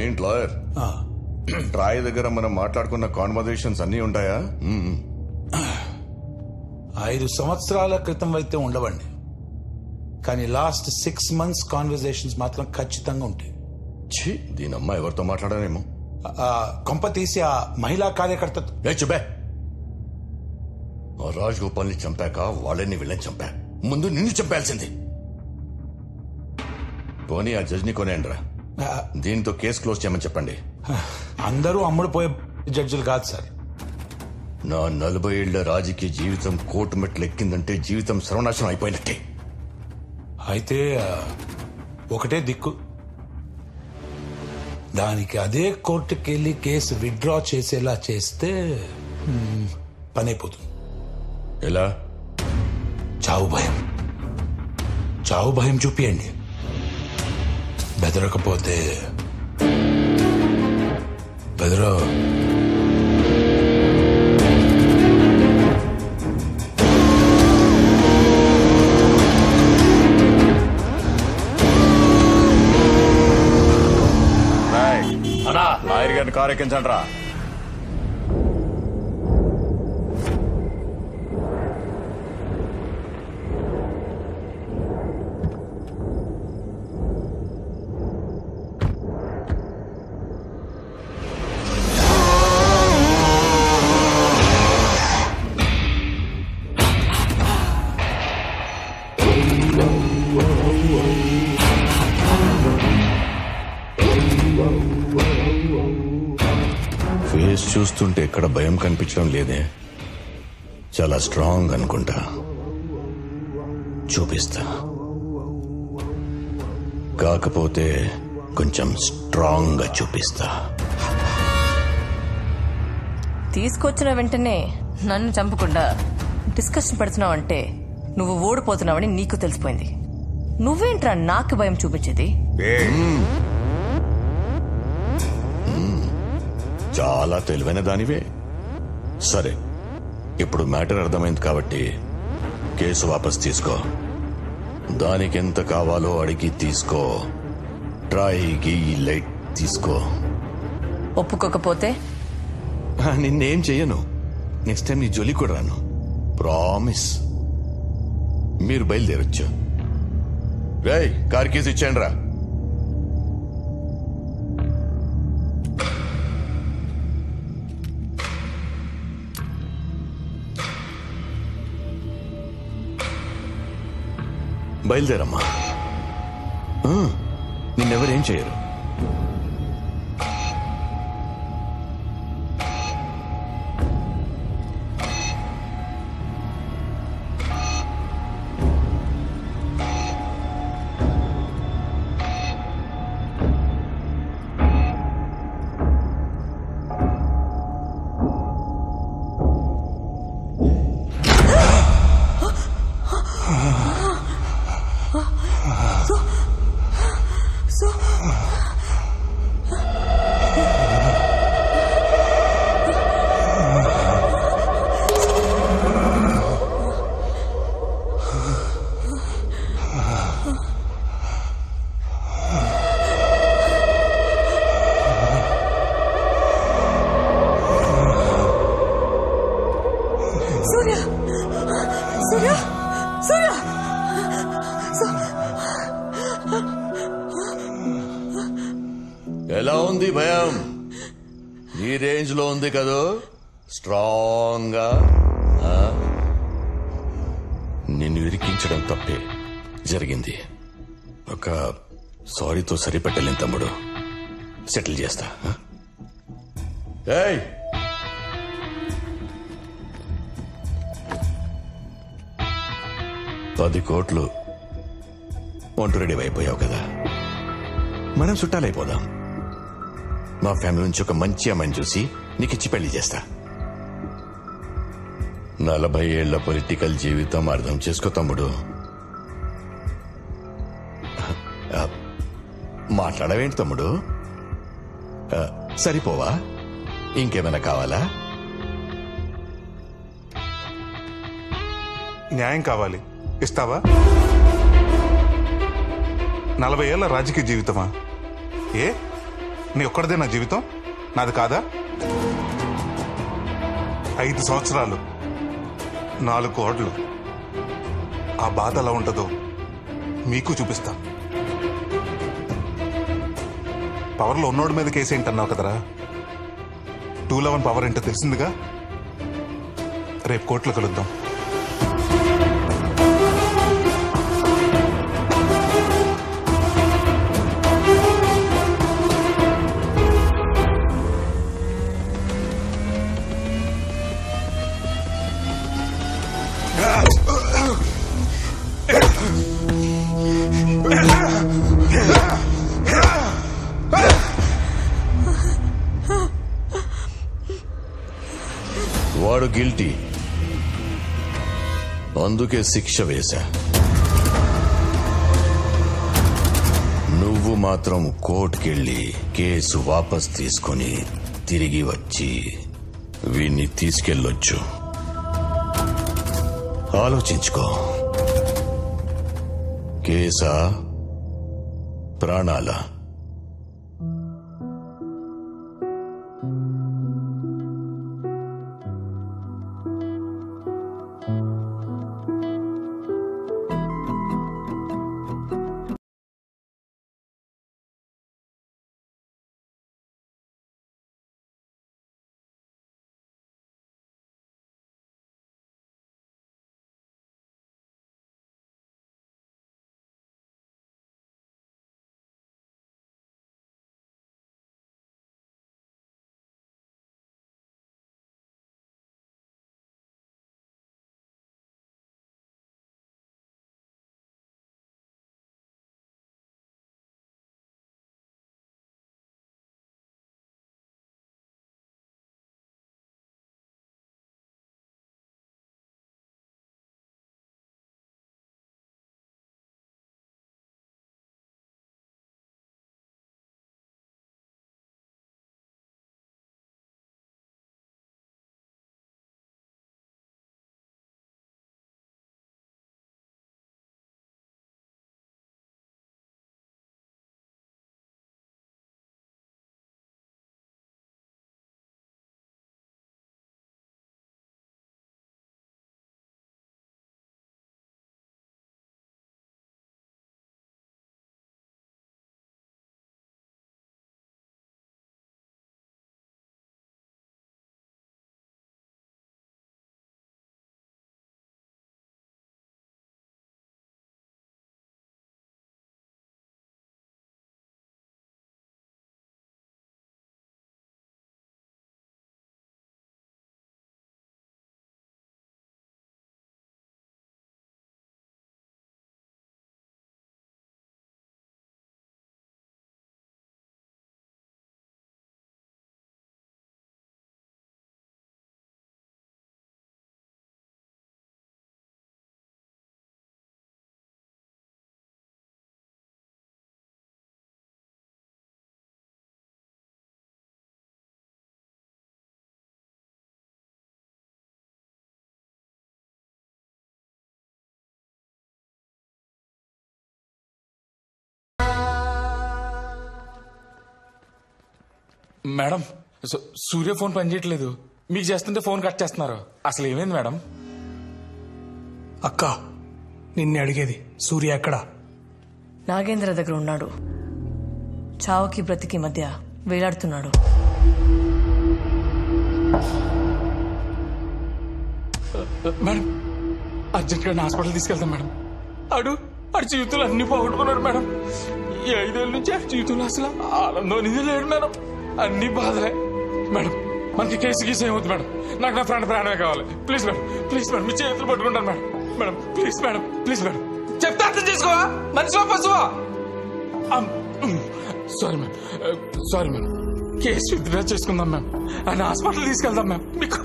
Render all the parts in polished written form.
ఏంటి lawyer, Troy దగ్గర మనం మాట్లాడుకున్న కాన్వర్జేషన్స్ అన్నీ ఉంటాయా? 5 సంవత్సరాల క్రితం అయితే ఉండవండి, కానీ లాస్ట్ 6 months కాన్వర్జేషన్స్ మాత్రం ఖచ్చితంగా ఉంటాయి. దీని అమ్మ ఎవరితో మాట్లాడానేమో. కొంప తీసి ఆ మహిళా కార్యకర్త. చుబే, రాజ్ గోపాల్ని చంపాక వాళ్ళని వీళ్ళని చంపా, ముందు నిన్ను చంపాల్సింది. పోనీ ఆ జడ్జిని కొనేయండిరా, దీంతో కేసు క్లోజ్ చేయమని చెప్పండి. అందరూ అమ్ముడుపోయే జడ్జిలు కాదు సార్. నా 40 ఏళ్ల రాజకీయ జీవితం కోర్టు మెట్లు ఎక్కిందంటే జీవితం సర్వనాశనం అయిపోయినట్టే. అయితే ఒకటే దిక్కు, దానికి అదే కోర్టుకి వెళ్ళి కేసు విత్డ్రా చేసేలా చేస్తే పని అయిపోతుంది. ఎలా? చావు భయం, చావు భయం చూపియండి. బెదరకపోతే బెదరో. లాయర్ గారిని కారు ఎక్కించండి రా. ఫేస్ చూస్తుంటే ఎక్కడ భయం కనిపించడం లేదే, చాలా స్ట్రాంగ్ అనుకుంటా. చూపిస్తా, కాకపోతే కొంచెం స్ట్రాంగ్ గా చూపిస్తా. తీసుకొచ్చిన వెంటనే నన్ను చంపకుండా డిస్కషన్ పెడుతున్నావు అంటే నువ్వు ఓడిపోతున్నావని నీకు తెలిసిపోయింది. నువ్వేంట్రా నాకు భయం చూపించేది? చాలా తెలివైన దానివే. సరే, ఇప్పుడు మ్యాటర్ అర్థమైంది కాబట్టి కేసు వాపస్ తీసుకో. దానికి ఎంత కావాలో అడిగి తీసుకో. ట్రైకి లైట్ తీసుకో. ఒప్పుకోకపోతే నిన్నేం చెయ్యను. నెక్స్ట్ టైం నీ జోలి కూడా రాను, ప్రామిస్. మీరు బయలుదేరొచ్చు. రేయ్, కార్ కేసు ఇచ్చాను రా. బయలుదేరమ్మా, నిన్నెవరేం చేయరు. ఎలా ఉంది భయం? ఈ రేంజ్ లో ఉంది కదూ, స్ట్రాంగ్ గా. నిన్ను ఇరికించడం తప్పే జరిగింది. ఒక సారీతో సరిపెట్టలేని తమ్ముడు, సెటిల్ చేస్తా. ఏయ్, $10 కోట్లు వంట రెడీ అయిపోయావు కదా, మనం చుట్టాలైపోదాం. మా ఫ్యామిలీ నుంచి ఒక మంచి అమ్మాయిని చూసి నీకిచ్చి పెళ్లి చేస్తా. 40 ఏళ్ల పొలిటికల్ జీవితం అర్థం చేసుకో తమ్ముడు. మాట్లాడవేంటి తమ్ముడు? సరిపోవా? ఇంకేమైనా కావాలా? న్యాయం కావాలి, ఇస్తావా? 40 ఏళ్ల రాజకీయ జీవితమా? నీ ఒక్కడిదే నా జీవితం, నాది కాదా? 5 సంవత్సరాలు, 4 కోట్లు. ఆ బాధ ఎలా ఉంటుందో మీకు చూపిస్తా. పవర్లో ఉన్నోడి మీద కేసు ఏంటన్నావు కదరా, 211 పవర్ ఏంటో తెలిసిందిగా. రేపు కోర్టులో కలుద్దాం. వాడు గిల్టీ, అందుకే శిక్ష వేశా. నువ్వు మాత్రం కోర్టుకెళ్ళి కేసు వాపస్ తీసుకొని తిరిగి వచ్చి వీణ్ణి తీసుకెళ్ళొచ్చు. ఆలోచించుకో. కేసా, ప్రాణాలా? మేడం, సూర్య ఫోన్ పనిచేయట్లేదు. మీకు చేస్తుంటే ఫోన్ కట్ చేస్తున్నారు. అసలు ఏమైంది మేడం? అక్క, నిన్నే అడిగేది. సూర్య ఎక్కడా? నాగేంద్ర దగ్గర ఉన్నాడు. చావుకి బ్రతికి మధ్య వేలాడుతున్నాడు. మేడం, అర్జెంట్ గా హాస్పిటల్ తీసుకెళ్తాం మేడం. ఆడు జీవితంలో అన్ని పోగొట్టుకున్నాడు మేడం. ఈ 5 ఏళ్ళ నుంచి ఆ జీవితంలో అసలు ఆనందం అనేది లేడు మేడం. అన్ని బాధలే మేడం. మనకి కేసు గీసు ఏమవుతుంది మేడం? నాకు నా ఫ్రెండ్ ప్రాణమే కావాలి. ప్లీజ్ మేడం, ప్లీజ్ మేడం, మీ చేతులు పట్టుకుంటాను madam. Madam please madam, please madam, చెప్తే అర్థం చేసుకోవా? మనిషివా పశువా? Sorry madam, sorry madam. Case withdraw చేసుకుందాం మ్యామ్. ఆయన హాస్పిటల్ తీసుకెళ్దాం మ్యామ్. మీకు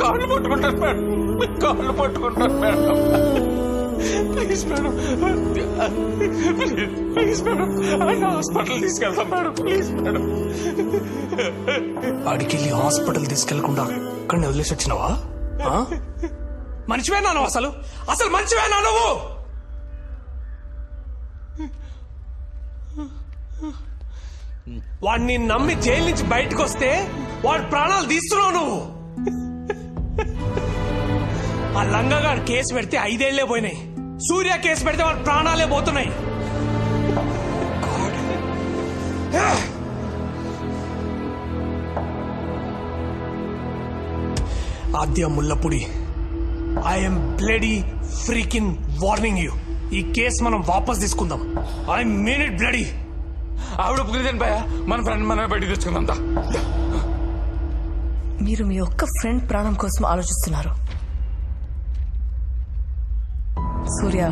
కాళ్ళు పట్టుకుంటాను మేడం, మీ కాళ్ళు పట్టుకుంటాను madam. Please madam, please madam, ఆయన హాస్పిటల్ తీసుకెళ్తాం మేడం. Please madam. ఆడికెళ్ళి హాస్పిటల్ తీసుకెళ్లకుండా అక్కడిని వదిలేసి వచ్చినావా? మనిషివేనా నువ్వు? అసలు మనిషివేనా నువ్వు? వాడిని నమ్మి జైలు నుంచి బయటకు వస్తే వాడి ప్రాణాలు తీస్తున్నావు నువ్వు. ఆ లంగగాడు కేసు పెడితే 5 ఏళ్లే పోయినాయి. సూర్య కేసు పెడితే వాడి ప్రాణాలే పోతున్నాయి. Aadya Mullapudi, I'm bloody freaking warning you. ఈ కేసు మనం వాపస్ తీసుకుందాం. I mean it bloody. ఆవిడ ఒప్పుకునేదండి భయ, మన ఫ్రెండ్ మన బయటికి తెచ్చుకుందా. మీరు మీ ఒక్క ఫ్రెండ్ ప్రాణం కోసం ఆలోచిస్తున్నారు. సూర్య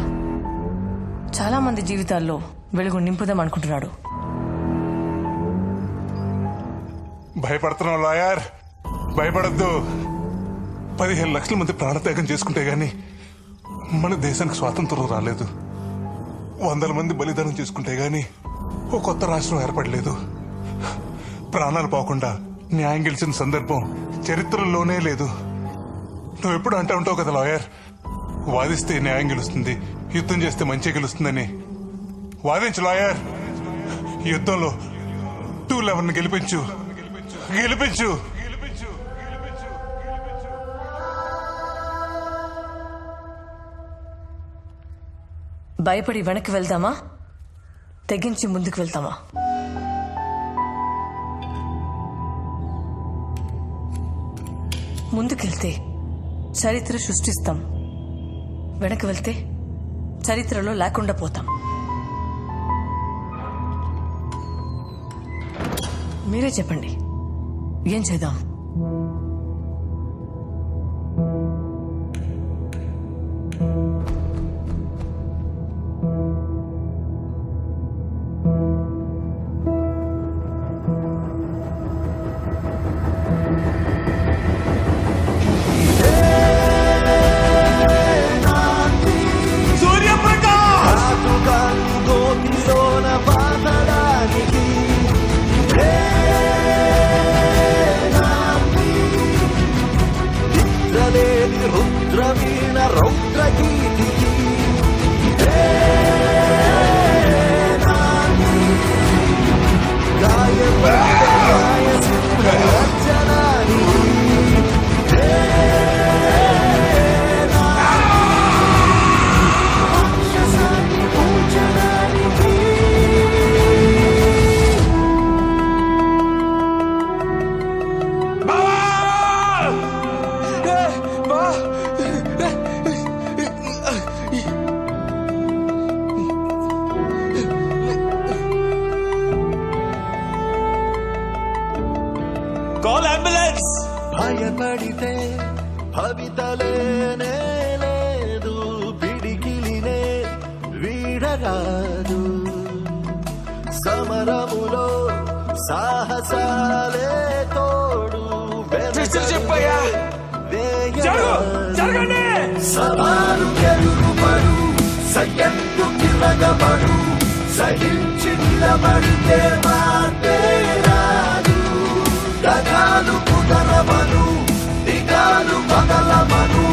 చాలా మంది జీవితాల్లో వెలుగు నింపుదాం అనుకుంటున్నాడు. భయపడుతున్నావు లాయర్, భయపడద్దు. 15 లక్షల మంది ప్రాణత్యాగం చేసుకుంటే గాని మన దేశానికి స్వాతంత్రం రాలేదు. 100 మంది బలిదానం చేసుకుంటే గాని ఓ కొత్త రాష్ట్రం ఏర్పడలేదు. ప్రాణాలు పోకుండా న్యాయం గెలిచిన సందర్భం చరిత్రలోనే లేదు. నువ్వు ఎప్పుడు అంటూ ఉంటావు కదా లాయర్, వాదిస్తే న్యాయం గెలుస్తుంది, యుద్ధం చేస్తే మంచి గెలుస్తుందని. వాదించు లాయర్, యుద్ధంలో 211 గెలిపించు, గెలిపించు. భయపడి వెనక్కి వెళ్దామా, తెగించి ముందుకు వెళ్తామా? ముందుకెళ్తే చరిత్ర సృష్టిస్తాం, వెనక్కి వెళ్తే చరిత్రలో లేకుండా పోతాం. మీరే చెప్పండి, ఏం చేద్దాం? భయపడితే భవితలేనే లేదు, పిడికిలినే వీడరాదు. సమరములో సాహసాలే తోడు, చెప్పయ్యా సవాలు ఎదురుపడు, సయ్యత్తు తిరగబడు, సహించి నిలబడితే మాటే రాదు. గగాలు కుదరవను, దిగాలు పగలవను,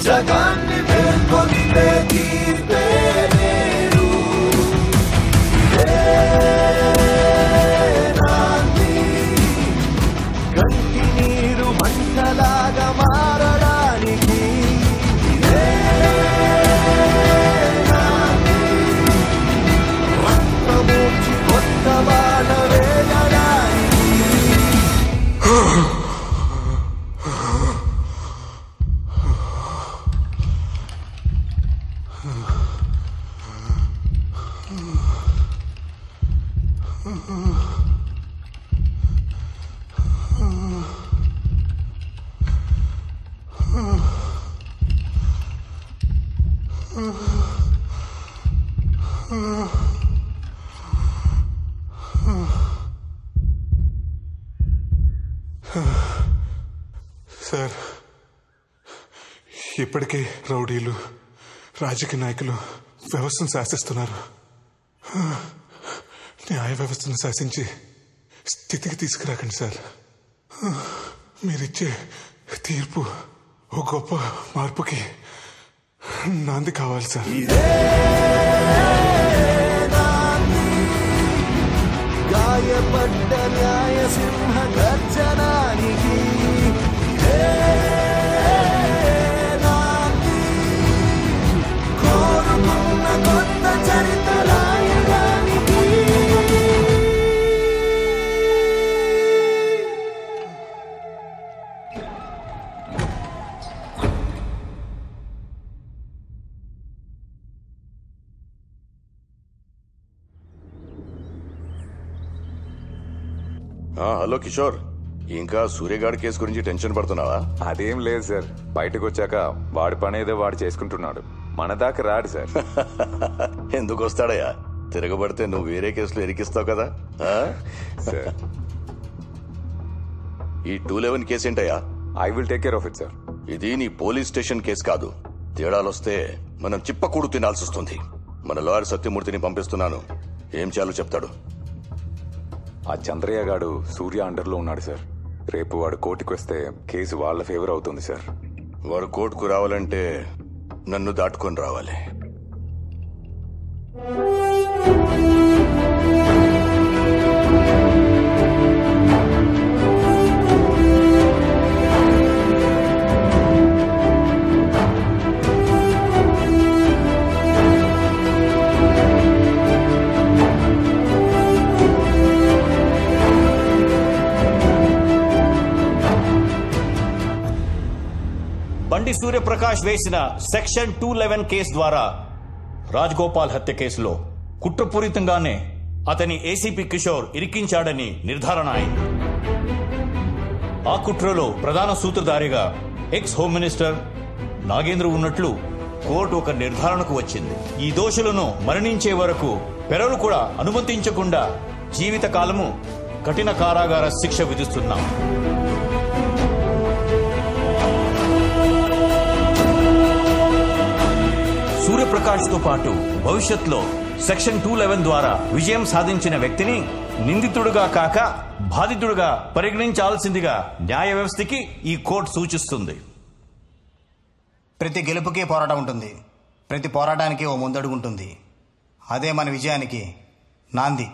జగాన్ని మేల్కొనితే తీర్పే నేడు. కంటి నీరు మంటలాగా మారడానికి రక్తమూర్చి కొత్త బాట వేయడానికి. సార్, ఇప్పటికే రౌడీలు, రాజకీయ నాయకులు వ్యవస్థను శాసిస్తున్నారు. న్యాయ వ్యవస్థను శాసించి స్థితికి తీసుకురాకండి సార్. మీరిచ్చే తీర్పు ఓ గొప్ప మార్పుకి నాంది కావాలి సార్. గాయపడ్డ న్యాయ సింహ గర్జనానికి కోరుకున్న కొత్త చరిత రాయడానికి హలో కిషోర్, ఇంకా సూర్యగాడి కేసు గురించి టెన్షన్ పడుతున్నావా? అదేం లేదు సార్, బయటకు వచ్చాక వాడి పని ఏదో వాడు చేసుకుంటున్నాడు, మన దాకా రాడు సార్. ఎందుకు వస్తాడయ్యా? తిరగబడితే నువ్వు వేరే కేసులో ఇరికిస్తావు కదా. సార్ ఈ 211 కేసు ఏంటయ్యా? I will take care of it sir. ఇది నీ పోలీస్ స్టేషన్ కేసు కాదు. తేడాలొస్తే మనం చిప్పకూడు తినాల్సి వస్తుంది. మన లాయర్ సత్యమూర్తిని పంపిస్తున్నాను, ఏం చేయాలో చెప్తాడు. ఆ చంద్రయ్య గాడు సూర్య అండర్లో ఉన్నాడు సార్. రేపు వాడు కోర్టుకు వస్తే కేసు వాళ్ళ ఫేవర్ అవుతుంది సార్. వాడు కోర్టుకు రావాలంటే నన్ను దాటుకొని రావాలి. బండి సూర్యప్రకాష్ వేసిన సెక్షన్ 211 కేసు ద్వారా రాజగోపాల్ హత్య కేసులో కుట్రపూరితంగానే అతని ఏసీపీ కిషోర్ ఇరికించాడని నిర్ధారణ అయింది. ఆ కుట్రలో ప్రధాన సూత్రధారిగా ఎక్స్ హోమ్ మినిస్టర్ నాగేంద్ర ఉన్నట్లు కోర్టు ఒక నిర్ధారణకు వచ్చింది. ఈ దోషులను మరణించే వరకు పెరలు కూడా అనుమతించకుండా జీవితకాలము కఠిన కారాగార శిక్ష విధిస్తున్నాం. సూర్యప్రకాష్ తో పాటు భవిష్యత్తులో సెక్షన్ 211 ద్వారా విజయం సాధించిన వ్యక్తిని నిందితుడుగా కాక బాధితుడుగా పరిగణించాల్సిందిగా న్యాయ వ్యవస్థకి ఈ కోర్టు సూచిస్తుంది. ప్రతి గెలుపుకి పోరాటం ఉంటుంది, ప్రతి పోరాటానికి ఓ ముందడుగు ఉంటుంది. అదే మన విజయానికి నాంది.